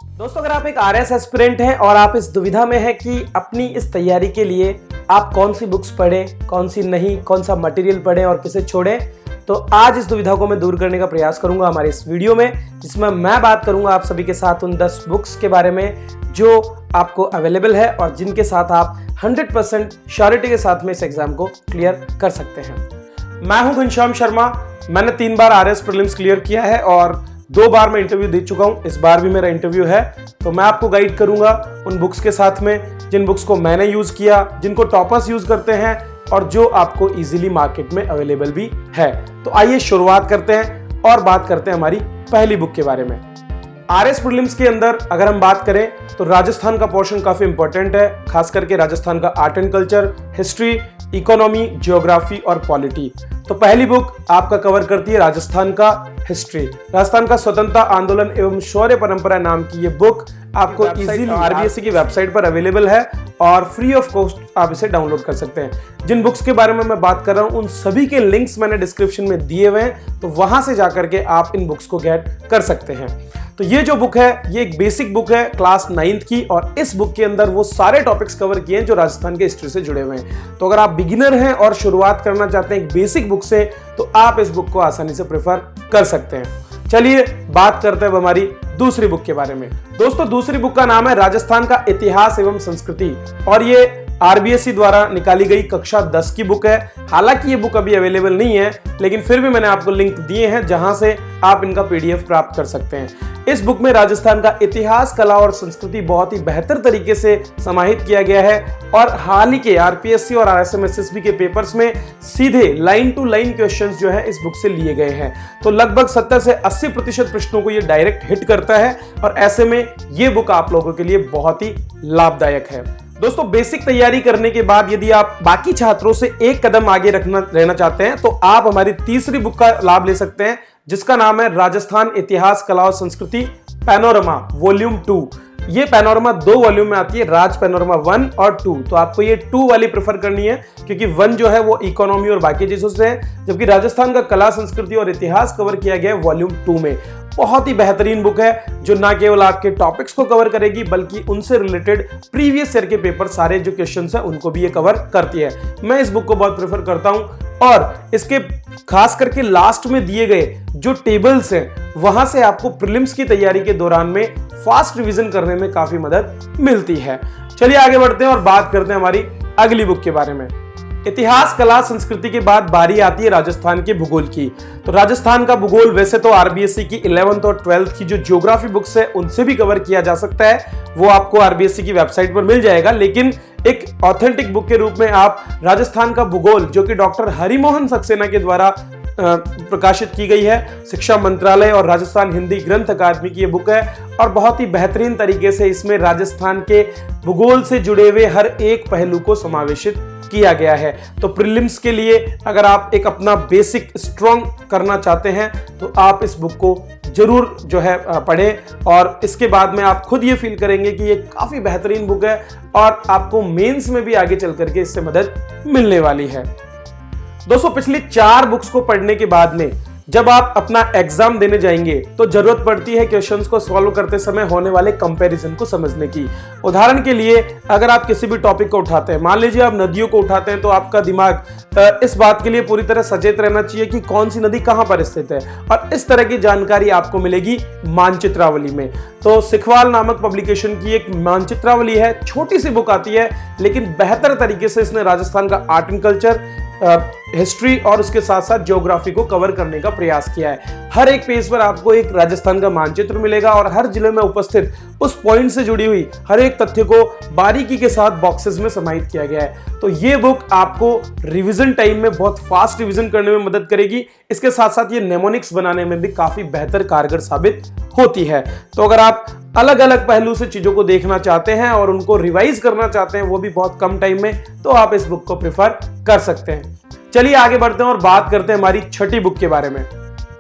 दोस्तों, अगर आप एक आरएस एस्पिरेंट हैं और आप इस दुविधा में हैं कि अपनी इस तैयारी के लिए आप कौन सी बुक्स पढ़ें, कौन सी नहीं, कौन सा मटेरियल पढ़ें और किसे छोड़ें, तो आज इस दुविधा को मैं दूर करने का प्रयास करूंगा हमारे इस वीडियो में, जिसमें मैं बात करूंगा आप सभी के साथ उन 10 बुक्स के बारे में जो आपको अवेलेबल है और जिनके साथ आप 100% श्योरिटी के साथ में इस एग्जाम को क्लियर कर सकते हैं। मैं हूं घनश्याम शर्मा। मैंने 3 बार आरएस प्रीलिम्स क्लियर किया है और 2 बार मैं इंटरव्यू दे चुका हूं। इस बार भी मेरा इंटरव्यू है, तो मैं आपको गाइड करूंगा उन बुक्स के साथ में जिन बुक्स को मैंने यूज किया, जिनको टॉपर्स यूज करते हैं और जो आपको इजीली मार्केट में अवेलेबल भी है। तो आइए शुरुआत करते हैं और बात करते हैं हमारी पहली बुक के बारे में। आरएस प्रीलिम्स के अंदर अगर हम बात करें तो राजस्थान का पोर्शन काफी इंपॉर्टेंट है, खास करके राजस्थान का art and culture, history, economy, geography और पॉलिटी। तो पहली बुक आपका कवर करती है राजस्थान का हिस्ट्री। राजस्थान का स्वतंत्रता आंदोलन एवं शौर्य परंपरा नाम की ये बुक आपको इजीली आरबीएससी की वेबसाइट पर अवेलेबल है और फ्री ऑफ कॉस्ट आप इसे डाउनलोड कर सकते हैं। जिन बुक्स के बारे में मैं बात कर रहा हूं उन सभी के लिंक्स मैंने डिस्क्रिप्शन में दिए हुए हैं, तो वहां से जाकर के आप इन बुक्स को गेट कर सकते हैं। तो ये जो बुक है ये एक बेसिक बुक है क्लास 9th की, और इस बुक के अंदर वो सारे टॉपिक्स कवर किए हैं जो राजस्थान के हिस्ट्री से जुड़े हुए हैं। तो अगर आप बिगिनर हैं और शुरुआत करना चाहते हैं एक बेसिक बुक से, तो आप इस बुक को आसानी से प्रेफर कर सकते हैं। चलिए बात करते हैं हमारी दूसरी बुक के बारे में। दोस्तों, दूसरी बुक का नाम है राजस्थान का इतिहास एवं संस्कृति, और ये आरबीएससी द्वारा निकाली गई कक्षा 10 की बुक है। हालांकि ये बुक अभी अवेलेबल नहीं है, लेकिन फिर भी मैंने आपको लिंक दिए हैं जहां से आप इनका पीडीएफ प्राप्त कर सकते हैं। इस बुक में राजस्थान का इतिहास, कला और संस्कृति बहुत ही बेहतर तरीके से समाहित किया गया है, और हाल ही के आरपीएससी और आरएसएम-एसएसबी के पेपर्स में सीधे लाइन टू लाइन क्वेश्चंस जो है इस बुक से लिए गए हैं। तो लगभग 70 से 80% प्रश्नों को ये डायरेक्ट हिट करता है, और ऐसे में ये बुक आप लोगों के लिए बहुत ही लाभदायक है। दोस्तों, बेसिक तैयारी करने के बाद यदि आप बाकी छात्रों से एक कदम आगे रहना चाहते हैं, तो आप हमारी तीसरी बुक का लाभ ले सकते हैं, जिसका नाम है राजस्थान इतिहास, कला और संस्कृति पैनोरमा वॉल्यूम 2। ये पैनोरमा 2 वॉल्यूम में आती है, राज पैनोरमा 1 और 2। तो आपको ये 2 वाली प्रेफर करनी है, क्योंकि 1 जो है वो इकोनॉमी और बाकी चीजों से है, जबकि राजस्थान का कला, संस्कृति और इतिहास कवर किया गया है वॉल्यूम 2 में। बहुत ही बेहतरीन बुक है जो ना केवल आपके टॉपिक्स को कवर करेगी, बल्कि उनसे रिलेटेड प्रीवियस ईयर के पेपर सारे जो क्वेश्चंस हैं उनको भी ये कवर करती है। मैं इस बुक को बहुत प्रेफर करता हूं, और इसके खास करके लास्ट में दिए गए जो टेबल्स हैं वहां से आपको प्रीलिम्स की तैयारी के दौरान में फास्ट रिवीजन करने में काफी मदद मिलती है। चलिए आगे बढ़ते हैं और बात करते हैं हमारी अगली बुक के बारे में। इतिहास, कला, संस्कृति के बाद बारी आती है राजस्थान के भूगोल की। तो राजस्थान का भूगोल वैसे तो आरबीएससी की 11th और 12th की जो ज्योग्राफी बुक्स है उनसे भी कवर किया जा सकता है, वो आपको आरबीएससी की वेबसाइट पर मिल जाएगा, लेकिन एक ऑथेंटिक बुक के रूप में आप राजस्थान का भूगोल, जो कि डॉक्टर हरिमोहन सक्सेना के द्वारा प्रकाशित की गई है, शिक्षा मंत्रालय और राजस्थान हिंदी ग्रंथ अकादमी की ये बुक है, और बहुत ही बेहतरीन तरीके से इसमें राजस्थान के भूगोल से जुड़े हुए हर एक पहलू को समावेशित किया गया है। तो प्रीलिम्स के लिए अगर आप एक अपना बेसिक स्ट्रॉन्ग करना चाहते हैं, तो आप इस बुक को जरूर जो है पढ़ें, और इसके बाद में आप खुद ये फील करेंगे कि ये काफी बेहतरीन बुक है और आपको मेंस में भी आगे चल करके इससे मदद मिलने वाली है। दोस्तों, पिछली 4 बुक्स को पढ़ने के बाद में जब आप अपना एग्जाम देने जाएंगे तो जरूरत पड़ती है क्वेश्चंस को सॉल्व करते समय होने वाले कंपैरिजन को समझने की। उदाहरण के लिए, अगर आप किसी भी टॉपिक को उठाते हैं, मान लीजिए आप नदियों को उठाते हैं, तो आपका दिमाग इस बात के लिए पूरी तरह सचेत रहना चाहिए कि कौन सी नदी कहां पर स्थित है, और इस तरह की जानकारी आपको मिलेगी मानचित्रावली में। तो सिखवाल नामक पब्लिकेशन की एक मानचित्रावली है, छोटी सी बुक आती है, लेकिन बेहतर तरीके से इसने राजस्थान का आर्ट एंड कल्चर, हिस्ट्री और उसके साथ साथ ज्योग्राफी को कवर करने का प्रयास किया है। हर एक पेज पर आपको एक राजस्थान का मानचित्र मिलेगा, और हर जिले में उपस्थित उस पॉइंट से जुड़ी हुई हर एक तथ्य को बारीकी के साथ बॉक्सेस में समाहित किया गया है। तो ये बुक आपको रिवीजन टाइम में बहुत फास्ट रिवीजन करने में मदद करेगी। इसके साथ साथ ये नेमोनिक्स बनाने में भी काफी बेहतर कारगर साबित होती है। तो अगर आप अलग अलग पहलू से चीजों को देखना चाहते हैं और उनको रिवाइज करना चाहते हैं, वो भी बहुत कम टाइम में, तो आप इस बुक को प्रेफर कर सकते हैं। चलिए आगे बढ़ते हैं और बात करते हैं हमारी छठी बुक के बारे में।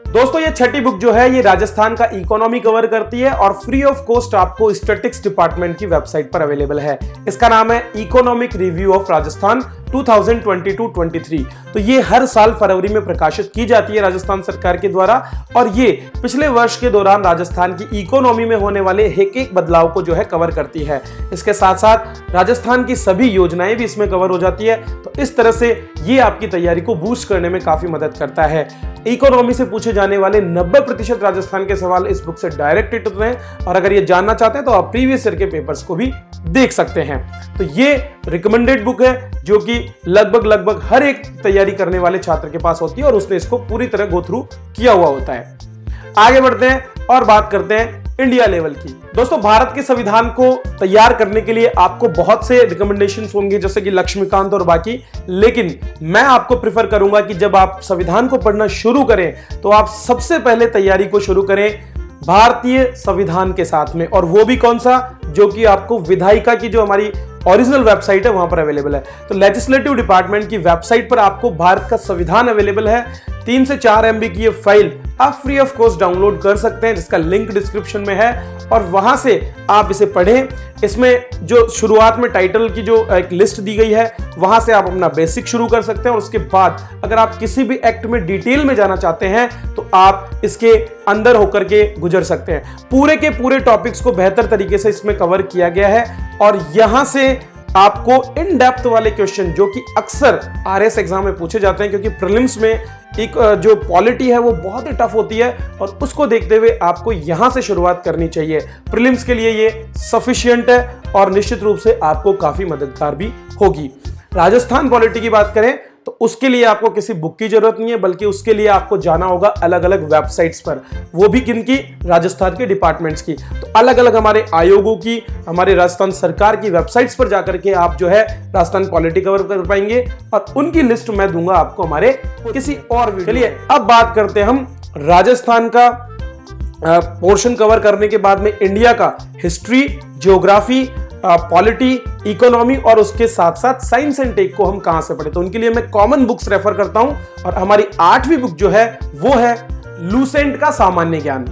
दोस्तों, ये छठी बुक जो है ये राजस्थान का इकोनॉमी कवर करती है, और फ्री ऑफ कॉस्ट आपको स्टैटिस्टिक्स डिपार्टमेंट की वेबसाइट पर अवेलेबल है। इसका नाम है इकोनॉमिक रिव्यू ऑफ राजस्थान 2022-23। तो ये हर साल फरवरी में प्रकाशित की जाती है राजस्थान सरकार के द्वारा, और ये पिछले वर्ष के दौरान राजस्थान की इकोनॉमी में होने वाले एक बदलाव को जो है कवर करती है। इसके साथ साथ राजस्थान की सभी योजनाएं भी इसमें कवर हो जाती है। तो इस तरह से ये आपकी तैयारी को बूस्ट करने में काफी मदद करता है। इकोनॉमी से पूछे जाने वाले 90% राजस्थान के सवाल इस बुक से डायरेक्ट हिट होते हैं, और अगर ये जानना चाहते हैं तो आप प्रीवियस ईयर के पेपर्स को भी देख सकते हैं। तो ये रिकमेंडेड बुक है जो कि लगभग हर एक तैयारी करने वाले छात्र के पास होती है, और उसने इसको पूरी तरह गो थ्रू किया हुआ होता है। आगे बढ़ते हैं और बात करते हैं इंडिया लेवल की। दोस्तों, भारत के संविधान को तैयार करने के लिए आपको बहुत से रिकमेंडेशंस होंगे, जैसे कि लक्ष्मीकांत और बाकी, लेकिन मैं आपको प्रेफर करूंगा कि जब आप संविधान को पढ़ना शुरू करें तो आप सबसे पहले तैयारी को शुरू करें भारतीय संविधान के साथ में, और वो भी कौन सा, जो कि आपको विधायिका की जो हमारी ओरिजिनल वेबसाइट है वहां पर अवेलेबल है। तो लेजिस्लेटिव डिपार्टमेंट की वेबसाइट पर आपको भारत का संविधान अवेलेबल है। 3 से 4 MB की ये फाइल आप फ्री ऑफ कॉस्ट डाउनलोड कर सकते हैं, जिसका लिंक डिस्क्रिप्शन में है, और वहां से आप इसे पढ़ें। इसमें जो शुरुआत में टाइटल की जो एक लिस्ट दी गई है, वहां से आप अपना बेसिक शुरू कर सकते हैं, और उसके बाद अगर आप किसी भी एक्ट में डिटेल में जाना चाहते हैं तो आप इसके अंदर होकर के गुजर सकते हैं। पूरे के पूरे टॉपिक्स को बेहतर तरीके से इसमें कवर किया गया है, और यहां से आपको इन डेप्थ वाले क्वेश्चन जो कि अक्सर RS एग्जाम में पूछे जाते हैं, क्योंकि प्रीलिम्स में एक जो पॉलिटी है वो बहुत ही टफ होती है, और उसको देखते हुए आपको यहां से शुरुआत करनी चाहिए। प्रीलिम्स के लिए ये सफिशिएंट है, और निश्चित रूप से आपको काफी मददगार भी होगी। राजस्थान पॉलिटी की बात करें तो उसके लिए आपको किसी बुक की जरूरत नहीं है, बल्कि उसके लिए आपको जाना होगा अलग अलग वेबसाइट्स पर, वो भी किनकी, राजस्थान के डिपार्टमेंट्स की। तो अलग अलग हमारे आयोगों की, हमारे राजस्थान सरकार की वेबसाइट्स पर जाकर के आप जो है राजस्थान पॉलिटी कवर कर पाएंगे, और उनकी लिस्ट मैं दूंगा आपको हमारे किसी और वीडियो। चलिए अब बात करते हैं हम राजस्थान का पोर्शन कवर करने के बाद में इंडिया का हिस्ट्री, ज्योग्राफी, पॉलिटी, इकोनॉमी, और उसके साथ साथ साइंस एंड टेक को हम कहां से पढ़े। तो उनके लिए मैं कॉमन बुक्स रेफर करता हूं, और हमारी 8वीं बुक जो है वो है लूसेंट का सामान्य ज्ञान।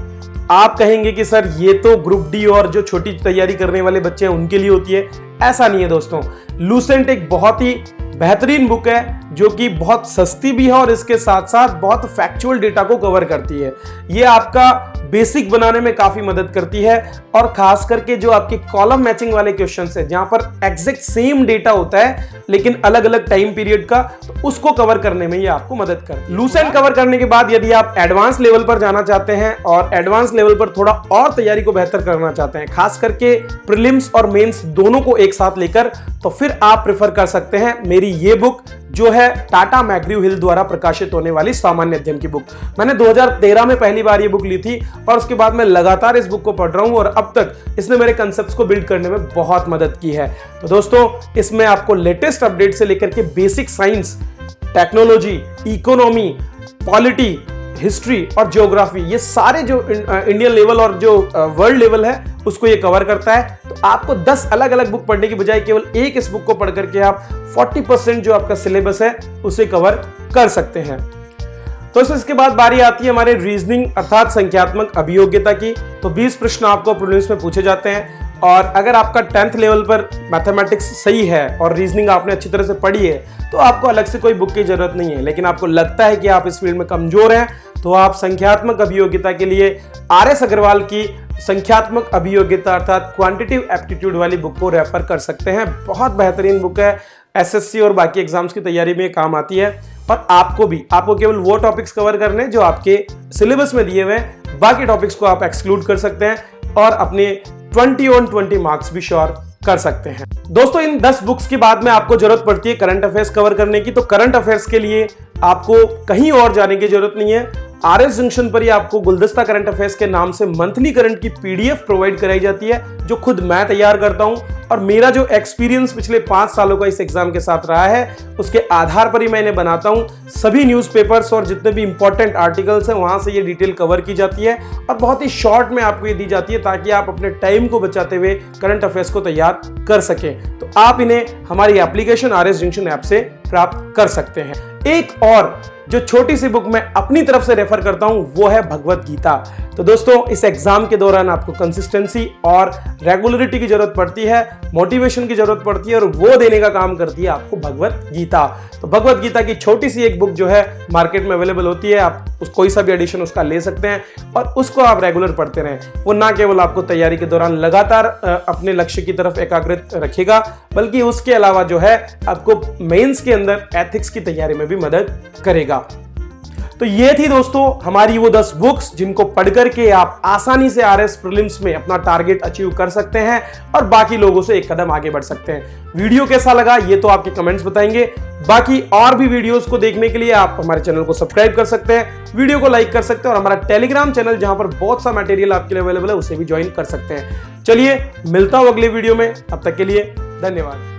आप कहेंगे कि सर ये तो ग्रुप डी और जो छोटी तैयारी करने वाले बच्चे हैं उनके लिए होती है। ऐसा नहीं है दोस्तों, लूसेंट एक बहुत ही बेहतरीन बुक है जो कि बहुत सस्ती भी है, और इसके साथ साथ बहुत फैक्चुअल डेटा को कवर करती है। ये आपका बेसिक बनाने में काफी मदद करती है, और खास करके जो आपके कॉलम मैचिंग वाले क्वेश्चंस है, जहां पर एग्जैक्ट सेम डेटा होता है लेकिन अलग अलग टाइम पीरियड का, तो उसको कवर करने में ये आपको मदद करती है। लूसेंट कवर करने के बाद यदि आप एडवांस लेवल पर जाना चाहते हैं, और एडवांस लेवल पर थोड़ा और तैयारी को बेहतर करना चाहते हैं, खास करके प्रीलिम्स और मेंस दोनों को एक साथ लेकर, तो फिर आप प्रेफर कर सकते हैं मेरी ये बुक जो है टाटा मैग्रीव हिल द्वारा प्रकाशित होने वाली सामान्य अध्ययन की बुक। मैंने 2013 में पहली बार ये बुक ली थी, और उसके बाद मैं लगातार इस बुक को पढ़ रहा हूं, और अब तक इसने मेरे कंसेप्ट्स को बिल्ड करने में बहुत मदद की है। तो दोस्तों, इसमें आपको लेटेस्ट अपडेट से लेकर के basic science, technology, economy, polity, history और ज्योग्राफी, ये सारे जो इंडियन लेवल और जो वर्ल्ड लेवल है उसको ये कवर करता है। तो आपको 10 अलग अलग बुक पढ़ने की बजाय केवल एक इस बुक को पढ़ करके आप 40% जो आपका सिलेबस है उसे कवर कर सकते हैं। तो इसके बाद बारी आती है हमारे रीजनिंग अर्थात संख्यात्मक अभियोग्यता की। तो 20 प्रश्न आपको प्रीलिम्स में पूछे जाते हैं, और अगर आपका 10th लेवल पर मैथमेटिक्स सही है और रीजनिंग आपने अच्छी तरह से पढ़ी है, तो आपको अलग से कोई बुक की जरूरत नहीं है। लेकिन आपको लगता है कि आप इस फील्ड में कमजोर हैं, तो आप संख्यात्मक अभियोग्यता के लिए RS अग्रवाल की संख्यात्मक अभियोग्यता अर्थात क्वांटिटेटिव एप्टीट्यूड वाली बुक को रेफर कर सकते हैं। बहुत बेहतरीन बुक है, SSC और बाकी एग्जाम्स की तैयारी में काम आती है, और आपको केवल वो टॉपिक्स कवर करने जो आपके सिलेबस में दिए हुए हैं, बाकी टॉपिक्स को आप एक्सक्लूड कर सकते हैं, और अपने 20 on 20 मार्क्स भी श्योर कर सकते हैं। दोस्तों, इन 10 बुक्स के बाद में आपको जरूरत पड़ती है करंट अफेयर्स कवर करने की। तो करंट अफेयर्स के लिए आपको कहीं और जाने की जरूरत नहीं है, RS जंक्शन पर ही आपको गुलदस्ता करंट अफेयर्स के नाम से मंथली करंट की PDF प्रोवाइड कराई जाती है, जो खुद मैं तैयार करता हूं, और मेरा जो एक्सपीरियंस पिछले 5 सालों का इस एग्जाम के साथ रहा है उसके आधार पर ही मैं इन्हें बनाता हूं। सभी न्यूज़पेपर्स और जितने भी इंपॉर्टेंट आर्टिकल्स हैं वहां से ये डिटेल कवर की जाती है, और बहुत ही शॉर्ट में आपको ये दी जाती है, ताकि आप अपने टाइम को बचाते हुए करंट अफेयर्स को तैयार कर सकें। तो आप इन्हें हमारी एप्लीकेशन RS जंक्शन ऐप से प्राप्त कर सकते हैं। एक और जो छोटी सी बुक मैं अपनी तरफ से रेफर करता हूं वो है भगवत गीता। तो दोस्तों इस एग्जाम के दौरान आपको कंसिस्टेंसी और रेगुलरिटी की जरूरत पड़ती है, मोटिवेशन की जरूरत पड़ती है, और वो देने का काम करती है आपको भगवत गीता। तो भगवत गीता की छोटी सी एक बुक जो है मार्केट में अवेलेबल होती है, आप कोई सा भी एडिशन उसका ले सकते हैं और उसको आप रेगुलर पढ़ते रहें। वो ना केवल आपको तैयारी के दौरान लगातार अपने लक्ष्य की तरफ एकाग्रित रखेगा, बल्कि उसके अलावा जो है आपको मेंस के अंदर एथिक्स की तैयारी में भी मदद करेगा। तो ये थी दोस्तों हमारी वो 10 बुक्स जिनको पढ़ करके आप आसानी से आरएस प्रीलिम्स में अपना टारगेट अचीव कर सकते हैं और बाकी लोगों से एक कदम आगे बढ़ सकते हैं। वीडियो कैसा लगा ये तो आपके कमेंट्स बताएंगे। बाकी और भी वीडियोस को देखने के लिए आप हमारे चैनल को सब्सक्राइब कर सकते हैं, वीडियो को लाइक कर सकते हैं और हमारा टेलीग्राम चैनल जहां पर बहुत सा मटेरियल आपके लिए अवेलेबल है उसे भी ज्वाइन कर सकते हैं। चलिए मिलता हूं अगले वीडियो में, तब तक के लिए धन्यवाद।